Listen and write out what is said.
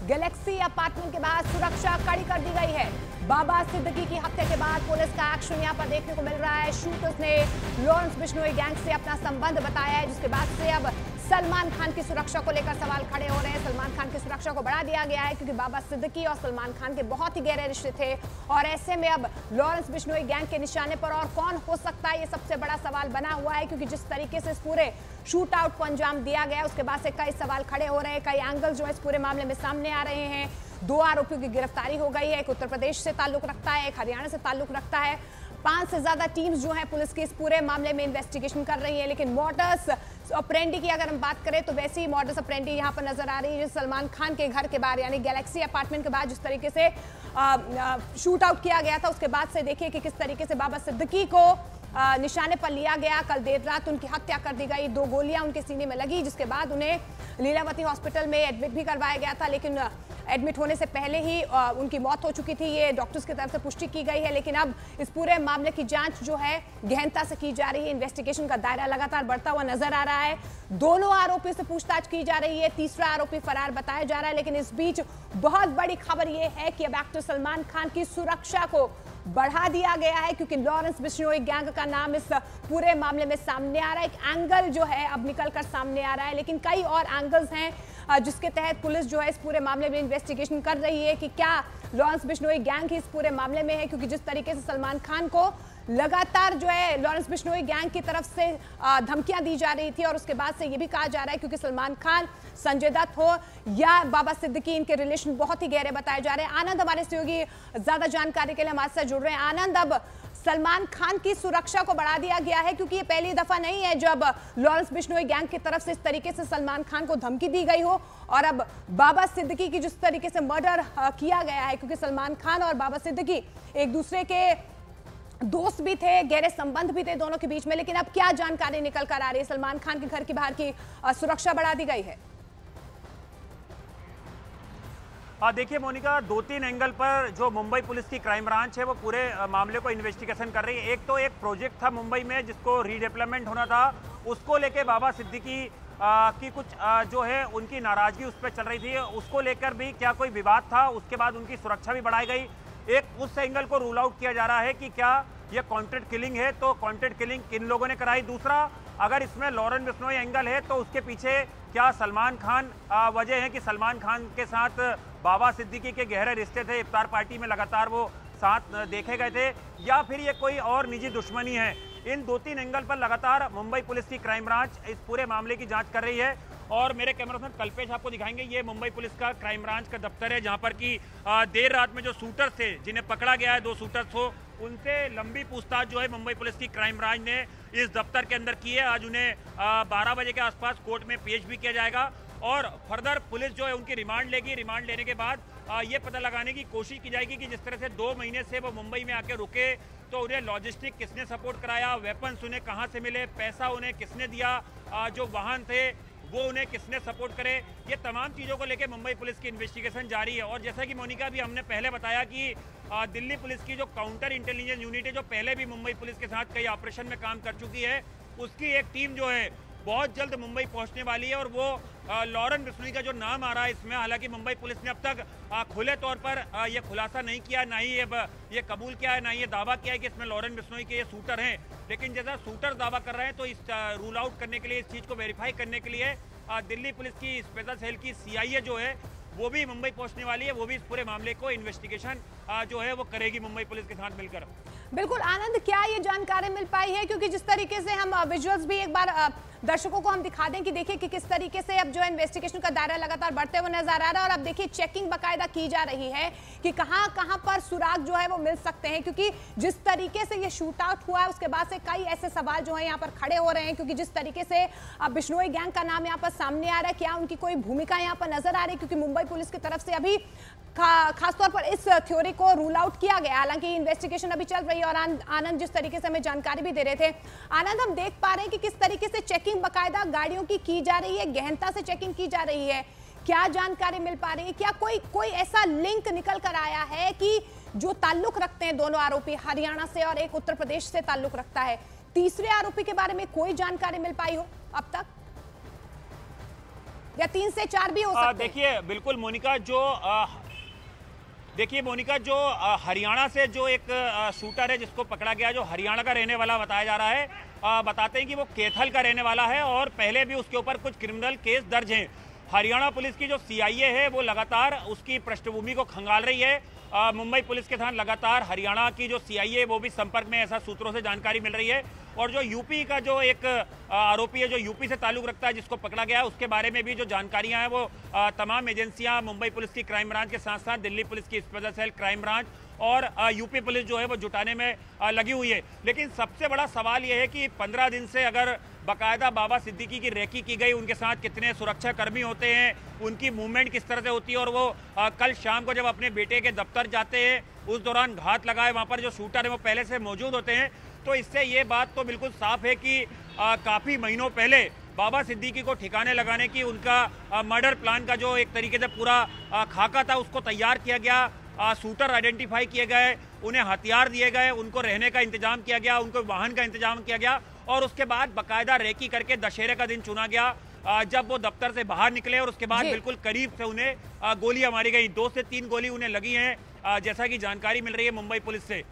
Galaxy apartment के बाहर सुरक्षा कड़ी कर दी गई है। बाबा सिद्दीकी की हत्या के बाद पुलिस का एक्शन यहां पर देखने को मिल रहा है। शूटर्स ने लॉरेंस बिश्नोई गैंग से अपना संबंध बताया है, जिसके बाद से अब सलमान खान की सुरक्षा को लेकर सवाल खड़े हो रहे हैं। सलमान खान की सुरक्षा को बढ़ा दिया गया है क्योंकि बाबा सिद्दीकी और सलमान खान के बहुत ही गहरे रिश्ते थे और ऐसे में अब लॉरेंस बिश्नोई गैंग के निशाने पर और कौन हो सकता है, ये सबसे बड़ा सवाल बना हुआ है। क्योंकि जिस तरीके से इस पूरे शूट आउट को अंजाम दिया गया, उसके बाद से कई सवाल खड़े हो रहे हैं, कई एंगल जो है इस पूरे मामले में सामने आ रहे हैं। 2 आरोपियों की गिरफ्तारी हो गई है, एक उत्तर प्रदेश से ताल्लुक रखता है, एक हरियाणा से ताल्लुक रखता है। 5 से ज्यादा टीम्स जो है पुलिस की इस पूरे मामले में इन्वेस्टिगेशन कर रही है। लेकिन मॉडस ऑपरेंडी की अगर हम बात करें तो वैसे ही मॉडस ऑपरेंडी यहां पर नजर आ रही है। सलमान खान के घर के बाहर यानी गैलेक्सी अपार्टमेंट के बाहर जिस तरीके से शूट आउट किया गया था, उसके बाद से देखिए कि किस तरीके से बाबा सिद्दीकी को निशाने पर लिया गया। कल देर रात उनकी हत्या कर दी गई, 2 गोलियां उनके सीने में लगी, जिसके बाद उन्हें लीलावती हॉस्पिटल में एडमिट भी करवाया गया था। लेकिन एडमिट होने से पहले ही उनकी मौत हो चुकी थी, ये डॉक्टर्स की तरफ से पुष्टि की गई है। लेकिन अब इस पूरे मामले की जांच जो है गहनता से की जा रही है। इन्वेस्टिगेशन का दायरा लगातार बढ़ता हुआ नजर आ रहा है। दोनों आरोपियों से पूछताछ की जा रही है, तीसरा आरोपी फरार बताया जा रहा है। लेकिन इस बीच बहुत बड़ी खबर यह है कि अब एक्टर सलमान खान की सुरक्षा को बढ़ा दिया गया है क्योंकि लॉरेंस बिश्नोई गैंग का नाम इस पूरे मामले में सामने आ रहा है। एक एंगल जो है अब निकलकर सामने आ रहा है, लेकिन कई और एंगल्स हैं जिसके तहत पुलिस जो है इस पूरे मामले में इन्वेस्टिगेशन कर रही है कि क्या लॉरेंस बिश्नोई गैंग ही इस पूरे मामले में है। क्योंकि जिस तरीके से सलमान खान को लगातार जो है लॉरेंस बिश्नोई गैंग की तरफ से धमकियां दी जा रही थी और उसके बाद से ये भी कहा जा रहा है क्योंकि सलमान खान, संजय दत्त हो या बाबा सिद्दीकी, इनके रिलेशन बहुत ही गहरे बताए जा रहे हैं। आनंद हमारे सहयोगी ज्यादा जानकारी के लिए हमारे साथ जुड़ रहे हैं। आनंद, अब सलमान खान की सुरक्षा को बढ़ा दिया गया है क्योंकि ये पहली दफा नहीं है जब लॉरेंस बिश्नोई गैंग की तरफ से इस तरीके से सलमान खान को धमकी दी गई हो और अब बाबा सिद्दीकी की जिस तरीके से मर्डर किया गया है, क्योंकि सलमान खान और बाबा सिद्दीकी एक दूसरे के दोस्त भी थे, गहरे संबंध भी थे दोनों के बीच में। लेकिन अब क्या जानकारी निकल कर आ रही है? सलमान खान के घर के बाहर की सुरक्षा बढ़ा दी गई है। देखिए मोनिका, 2-3 एंगल पर जो मुंबई पुलिस की क्राइम ब्रांच है वो पूरे मामले को इन्वेस्टिगेशन कर रही है। एक तो एक प्रोजेक्ट था मुंबई में जिसको रीडेवलपमेंट होना था, उसको लेके बाबा सिद्दीकी की कुछ जो है उनकी नाराजगी उस पर चल रही थी, उसको लेकर भी क्या कोई विवाद था। उसके बाद उनकी सुरक्षा भी बढ़ाई गई। एक उस एंगल को रूल आउट किया जा रहा है कि क्या ये कॉन्ट्रैक्ट किलिंग है, तो कॉन्ट्रैक्ट किलिंग किन लोगों ने कराई। दूसरा, अगर इसमें लॉरेंस बिश्नोई एंगल है तो उसके पीछे क्या सलमान खान वजह है कि सलमान खान के साथ बाबा सिद्दीकी के गहरे रिश्ते थे, इफ्तार पार्टी में लगातार वो साथ देखे गए थे, या फिर ये कोई और निजी दुश्मनी है। इन 2-3 एंगल पर लगातार मुंबई पुलिस की क्राइम ब्रांच इस पूरे मामले की जांच कर रही है। और मेरे कैमरामैन कल्पेश आपको दिखाएंगे, ये मुंबई पुलिस का क्राइम ब्रांच का दफ्तर है जहां पर कि देर रात में जो शूटर्स थे जिन्हें पकड़ा गया है, 2 शूटर्स हो, उनसे लंबी पूछताछ जो है मुंबई पुलिस की क्राइम ब्रांच ने इस दफ्तर के अंदर की है। आज उन्हें 12 बजे के आसपास कोर्ट में पेश भी किया जाएगा और फर्दर पुलिस जो है उनकी रिमांड लेगी। रिमांड लेने के बाद ये पता लगाने की कोशिश की जाएगी कि जिस तरह से 2 महीने से वो मुंबई में आके रुके तो उन्हें लॉजिस्टिक किसने सपोर्ट कराया, वेपन्स उन्हें कहाँ से मिले, पैसा उन्हें किसने दिया, जो वाहन थे वो उन्हें किसने सपोर्ट करे, ये तमाम चीज़ों को लेकर मुंबई पुलिस की इन्वेस्टिगेशन जारी है। और जैसा कि मोनिका भी हमने पहले बताया कि दिल्ली पुलिस की जो काउंटर इंटेलिजेंस यूनिट है, जो पहले भी मुंबई पुलिस के साथ कई ऑपरेशन में काम कर चुकी है, उसकी एक टीम जो है बहुत जल्द मुंबई पहुंचने वाली है। और वो लॉरेंस बिश्नोई का जो नाम आ रहा है इसमें, हालांकि मुंबई पुलिस ने अब तक खुले तौर पर ये खुलासा नहीं किया, ना ही ये कबूल किया है, ना ही ये दावा किया है कि इसमें लॉरेंस बिश्नोई के ये शूटर हैं। लेकिन जैसा शूटर दावा कर रहे हैं तो इस रूल आउट करने के लिए, इस चीज़ को वेरीफाई करने के लिए दिल्ली पुलिस की स्पेशल सेल की CIA जो है वो भी मुंबई पहुंचने वाली है। वो भी इस पूरे मामले को इन्वेस्टिगेशन जो है वो करेगी मुंबई पुलिस के साथ मिलकर। बिल्कुल आनंद, क्या ये जानकारी मिल पाई है? क्योंकि जिस तरीके से हम विजुअल्स भी एक बार दर्शकों को हम दिखा दें कि देखिए कि किस तरीके से अब जो है इन्वेस्टिगेशन का दायरा लगातार बढ़ते हुए नजर आ रहा है और अब देखिए चेकिंग बाकायदा की जा रही है कि कहां पर सुराग जो है वो मिल सकते हैं। क्योंकि जिस तरीके से ये शूट आउट हुआ है उसके बाद से कई ऐसे सवाल जो है यहाँ पर खड़े हो रहे हैं। क्योंकि जिस तरीके से बिश्नोई गैंग का नाम यहाँ पर सामने आ रहा है, क्या उनकी कोई भूमिका यहाँ पर नजर आ रही है? क्योंकि मुंबई पुलिस की तरफ से अभी खासतौर पर इस थ्योरी को रूल आउट किया गया, हालांकि इन्वेस्टिगेशन अभी चल रही है। और आनंद जिस तरीके से हमें जानकारी भी दे रहे थे, आनंद हम देख पा रहे हैं कि किस तरीके से चेकिंग बाकायदा गाड़ियों की जा रही है, गहनता से चेकिंग की जा रही है। क्या जानकारी मिल पा रही है? क्या कोई ऐसा लिंक निकल कर आया है कि जो ताल्लुक रखते हैं दोनों आरोपी, हरियाणा से और एक उत्तर प्रदेश से ताल्लुक रखता है, तीसरे आरोपी के बारे में कोई जानकारी मिल पाई हो अब तक? या 3 से 4 भी हो सकते हैं? देखिए बिल्कुल मोनिका, जो हरियाणा से जो एक शूटर है जिसको पकड़ा गया, जो हरियाणा का रहने वाला बताया जा रहा है, बताते हैं कि वो कैथल का रहने वाला है और पहले भी उसके ऊपर कुछ क्रिमिनल केस दर्ज हैं। हरियाणा पुलिस की जो सीआईए है वो लगातार उसकी पृष्ठभूमि को खंगाल रही है। मुंबई पुलिस के साथ लगातार हरियाणा की जो सीआईए है वो भी संपर्क में, ऐसा सूत्रों से जानकारी मिल रही है। और जो यूपी का जो एक आरोपी है जो यूपी से ताल्लुक रखता है, जिसको पकड़ा गया है, उसके बारे में भी जो जानकारियां हैं वो तमाम एजेंसियां, मुंबई पुलिस की क्राइम ब्रांच के साथ साथ दिल्ली पुलिस की स्पेशल सेल क्राइम ब्रांच और यूपी पुलिस जो है वो जुटाने में लगी हुई है। लेकिन सबसे बड़ा सवाल यह है कि 15 दिन से अगर बाकायदा बाबा सिद्दीकी की रेकी की गई, उनके साथ कितने सुरक्षा कर्मी होते हैं, उनकी मूवमेंट किस तरह से होती है, और वो कल शाम को जब अपने बेटे के दफ्तर जाते हैं उस दौरान घात लगाए, वहाँ पर जो शूटर है वो पहले से मौजूद होते हैं, तो इससे ये बात तो बिल्कुल साफ है कि काफ़ी महीनों पहले बाबा सिद्दीकी को ठिकाने लगाने की उनका मर्डर प्लान का जो एक तरीके से पूरा खाका था उसको तैयार किया गया। शूटर आइडेंटिफाई किए गए, उन्हें हथियार दिए गए, उनको रहने का इंतजाम किया गया, उनको वाहन का इंतजाम किया गया और उसके बाद बाकायदा रेकी करके दशहरे का दिन चुना गया जब वो दफ्तर से बाहर निकले और उसके बाद बिल्कुल करीब से उन्हें गोलियां मारी गई। 2 से 3 गोली उन्हें लगी हैं, जैसा कि जानकारी मिल रही है मुंबई पुलिस से।